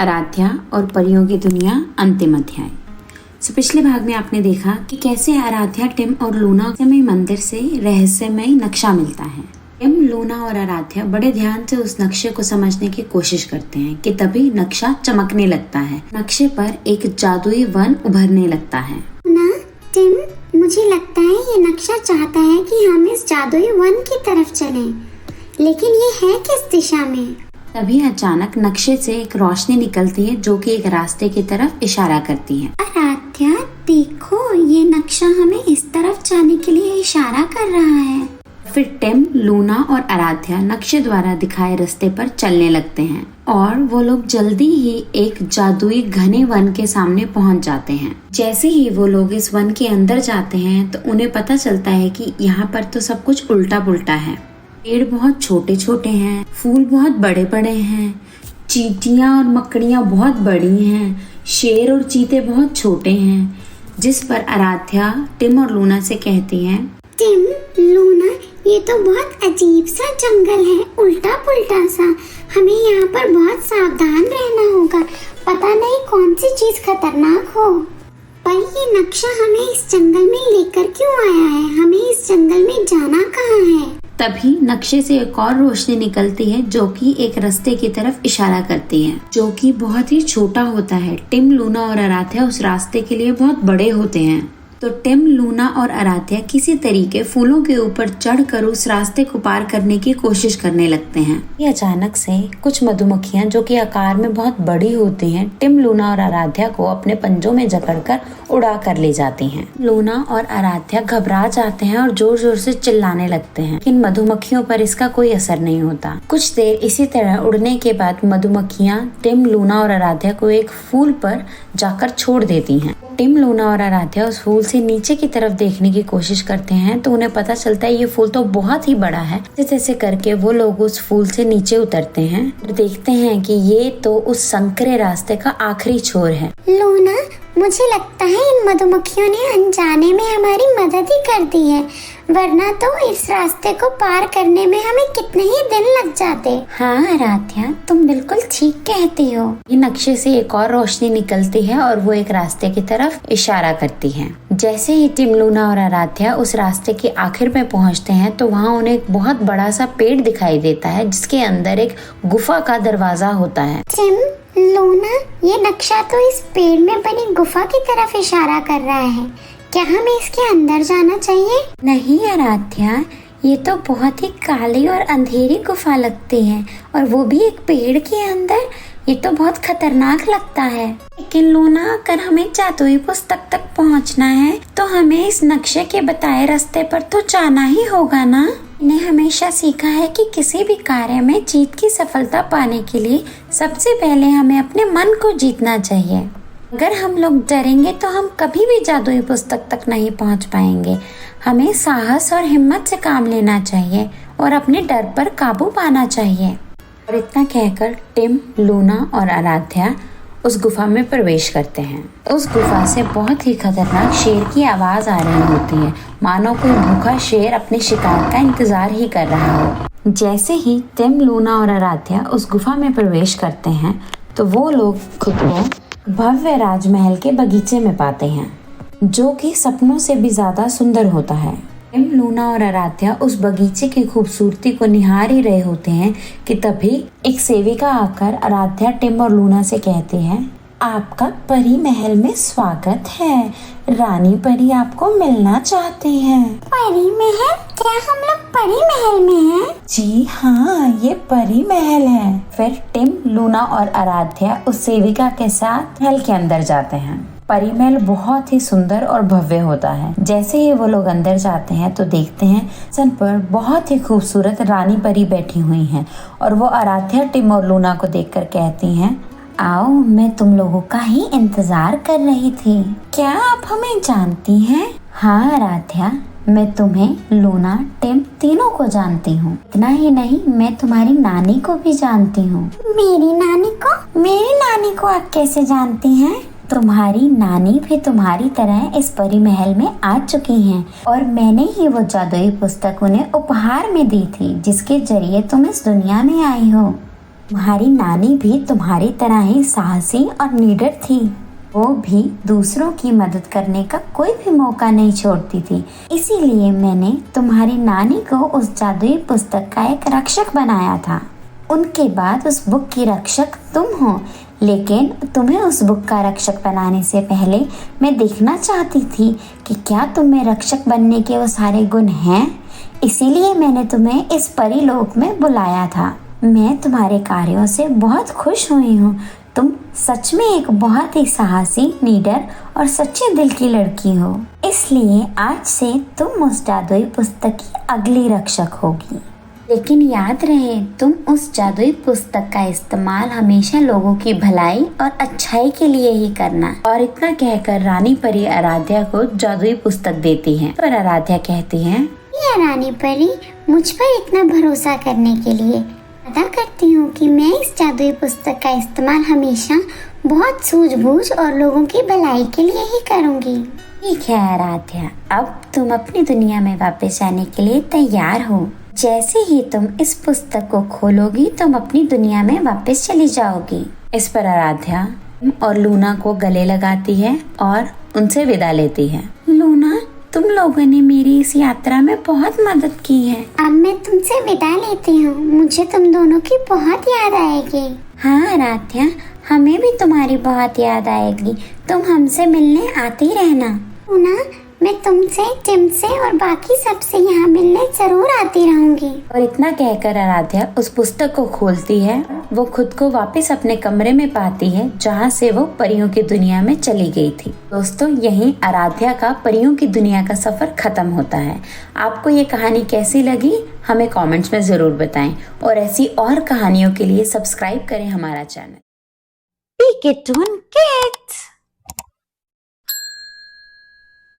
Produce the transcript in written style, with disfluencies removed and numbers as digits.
आराध्या और परियों की दुनिया अंतिम अध्याय। पिछले भाग में आपने देखा कि कैसे आराध्या, टिम और लूना रहस्यमय मंदिर से रहस्यमय नक्शा मिलता है। टिम, लूना और आराध्या बड़े ध्यान से उस नक्शे को समझने की कोशिश करते हैं कि तभी नक्शा चमकने लगता है। नक्शे पर एक जादुई वन उभरने लगता है। ना टिम, मुझे लगता है ये नक्शा चाहता है कि हम इस जादुई वन की तरफ चलें, लेकिन ये है किस दिशा में? तभी अचानक नक्शे से एक रोशनी निकलती है जो कि एक रास्ते की तरफ इशारा करती है। आराध्या देखो, ये नक्शा हमें इस तरफ जाने के लिए इशारा कर रहा है। फिर टिम, लूना और आराध्या नक्शे द्वारा दिखाए रास्ते पर चलने लगते हैं और वो लोग जल्दी ही एक जादुई घने वन के सामने पहुंच जाते हैं। जैसे ही वो लोग इस वन के अंदर जाते हैं तो उन्हें पता चलता है कि यहाँ पर तो सब कुछ उल्टा पुल्टा है। पेड़ बहुत छोटे छोटे हैं, फूल बहुत बड़े बड़े हैं, चींटियां और मकड़ियां बहुत बड़ी हैं, शेर और चीते बहुत छोटे हैं। जिस पर आराध्या टिम और लूना से कहती है, टिम, लूना, ये तो बहुत अजीब सा जंगल है, उल्टा पुल्टा सा। हमें यहाँ पर बहुत सावधान रहना होगा, पता नहीं कौन सी चीज खतरनाक हो। पर ये नक्शा हमें इस जंगल में लेकर क्यों आया है? हमें इस जंगल में जाना कहाँ है? तभी नक्शे से एक और रोशनी निकलती है जो कि एक रास्ते की तरफ इशारा करती है, जो कि बहुत ही छोटा होता है। टिम, लूना और आराध्या उस रास्ते के लिए बहुत बड़े होते हैं। तो टिम, लूना और आराध्या किसी तरीके फूलों के ऊपर चढ़कर उस रास्ते को पार करने की कोशिश करने लगते हैं। ये अचानक से कुछ मधुमक्खियां जो कि आकार में बहुत बड़ी होती हैं, टिम, लूना और आराध्या को अपने पंजों में जकड़कर उड़ा कर ले जाती हैं। लूना और आराध्या घबरा जाते हैं और जोर जोर से चिल्लाने लगते हैं, लेकिन मधुमक्खियों पर इसका कोई असर नहीं होता। कुछ देर इसी तरह उड़ने के बाद मधुमक्खियां टिम, लूना और आराध्या को एक फूल पर जाकर छोड़ देती हैं। टिम, लूना और आराध्या उस फूल से नीचे की तरफ देखने की कोशिश करते हैं तो उन्हें पता चलता है ये फूल तो बहुत ही बड़ा है। जैसे करके वो लोग उस फूल से नीचे उतरते हैं और देखते हैं कि ये तो उस संकरे रास्ते का आखिरी छोर है। लूना, मुझे लगता है इन मधुमक्खियों ने अनजाने में हमारी मदद ही कर दी है, वरना तो इस रास्ते को पार करने में हमें कितने ही दिन लग जाते। हाँ आराध्या, तुम बिल्कुल ठीक कहती हो। ये नक्शे से एक और रोशनी निकलती है और वो एक रास्ते की तरफ इशारा करती है। जैसे ही टिम, लूना और आराध्या उस रास्ते के आखिर में पहुंचते हैं तो वहाँ उन्हें एक बहुत बड़ा सा पेड़ दिखाई देता है जिसके अंदर एक गुफा का दरवाजा होता है। टिम, लूना, ये नक्शा तो इस पेड़ में बनी गुफा की तरफ इशारा कर रहा है। क्या हमें इसके अंदर जाना चाहिए? नहीं आराध्या, ये तो बहुत ही काली और अंधेरी गुफा लगती है और वो भी एक पेड़ के अंदर। ये तो बहुत खतरनाक लगता है। लेकिन लूना, अगर हमें जादुई पुस्तक तक पहुंचना है तो हमें इस नक्शे के बताए रास्ते पर तो जाना ही होगा ना। मैंने हमेशा सीखा है कि किसी भी कार्य में जीत की सफलता पाने के लिए सबसे पहले हमें अपने मन को जीतना चाहिए। अगर हम लोग डरेंगे तो हम कभी भी जादुई पुस्तक तक नहीं पहुंच पाएंगे। हमें साहस और हिम्मत से काम लेना चाहिए और अपने डर पर काबू पाना चाहिए। और इतना कहकर टिम, लूना और आराध्या उस गुफा में प्रवेश करते हैं। उस गुफा से बहुत ही खतरनाक शेर की आवाज आ रही होती है, मानो कोई भूखा शेर अपने शिकार का इंतजार ही कर रहा हो। जैसे ही टिम, लूना और आराध्या उस गुफा में प्रवेश करते हैं तो वो लोग खुद को भव्य राजमहल के बगीचे में पाते हैं, जो कि सपनों से भी ज्यादा सुंदर होता है। टिम, लूना और आराध्या उस बगीचे की खूबसूरती को निहार ही रहे होते हैं कि तभी एक सेविका आकर आराध्या, टिम और लूना से कहती है, आपका परी महल में स्वागत है। रानी परी आपको मिलना चाहते हैं। परी महल? क्या हम लोग परी महल में हैं? जी हाँ, ये परी महल है। फिर टिम, लूना और आराध्या उस सेविका के साथ महल के अंदर जाते हैं। परी महल बहुत ही सुंदर और भव्य होता है। जैसे ही वो लोग अंदर जाते हैं तो देखते हैं सन पर बहुत ही खूबसूरत रानी परी बैठी हुई हैं और वो आराध्या, टिम और लूना को देखकर कहती हैं, आओ, मैं तुम लोगों का ही इंतजार कर रही थी। क्या आप हमें जानती हैं? हाँ आराध्या, मैं तुम्हें, लूना, टिम तीनों को जानती हूँ। इतना ही नहीं, मैं तुम्हारी नानी को भी जानती हूँ। मेरी नानी को? मेरी नानी को आप कैसे जानती हैं? तुम्हारी नानी भी तुम्हारी तरह इस परी महल में आ चुकी हैं और मैंने ही वो जादुई पुस्तक उन्हें उपहार में दी थी जिसके जरिए तुम इस दुनिया में आई हो। तुम्हारी नानी भी तुम्हारी तरह ही साहसी और निडर थी। वो भी दूसरों की मदद करने का कोई भी मौका नहीं छोड़ती थी। इसीलिए मैंने तुम्हारी नानी को उस जादुई पुस्तक का एक रक्षक बनाया था। उनके बाद उस बुक की रक्षक तुम हो, लेकिन तुम्हें उस बुक का रक्षक बनाने से पहले मैं देखना चाहती थी कि क्या तुम में रक्षक बनने के वो सारे गुण हैं। इसीलिए मैंने तुम्हें इस परीलोक में बुलाया था। मैं तुम्हारे कार्यों से बहुत खुश हुई हूँ। तुम सच में एक बहुत ही साहसी, निडर और सच्चे दिल की लड़की हो। इसलिए आज से तुम उस जादुई पुस्तक की अगली रक्षक होगी। लेकिन याद रहे, तुम उस जादुई पुस्तक का इस्तेमाल हमेशा लोगों की भलाई और अच्छाई के लिए ही करना। और इतना कहकर रानी परी आराध्या को जादुई पुस्तक देती है। और आराध्या कहती है, ये रानी परी, मुझ पर इतना भरोसा करने के लिए वादा करती हूँ कि मैं इस जादुई पुस्तक का इस्तेमाल हमेशा बहुत सूझबूझ और लोगों की भलाई के लिए ही करूँगी। ठीक है आराध्या, अब तुम अपनी दुनिया में वापस जाने के लिए तैयार हो। जैसे ही तुम इस पुस्तक को खोलोगी, तुम अपनी दुनिया में वापस चली जाओगी। इस पर आराध्या और लूना को गले लगाती है और उनसे विदा लेती है। लूना, तुम लोगों ने मेरी इस यात्रा में बहुत मदद की है। अब मैं तुमसे विदा लेती हूँ। मुझे तुम दोनों की बहुत याद आएगी। हाँ आराध्या, हमें भी तुम्हारी बहुत याद आएगी। तुम हमसे मिलने आती रहना। लूना, मैं तुमसे, टिम से और बाकी सबसे यहाँ मिलने जरूर आती रहूंगी। और इतना कहकर आराध्या उस पुस्तक को खोलती है। वो खुद को वापस अपने कमरे में पाती है जहाँ से वो परियों की दुनिया में चली गई थी। दोस्तों, यहीं आराध्या का परियों की दुनिया का सफर खत्म होता है। आपको ये कहानी कैसी लगी हमें कमेंट्स में जरूर बताएं और ऐसी और कहानियों के लिए सब्सक्राइब करें हमारा channel. Peek it on Kids।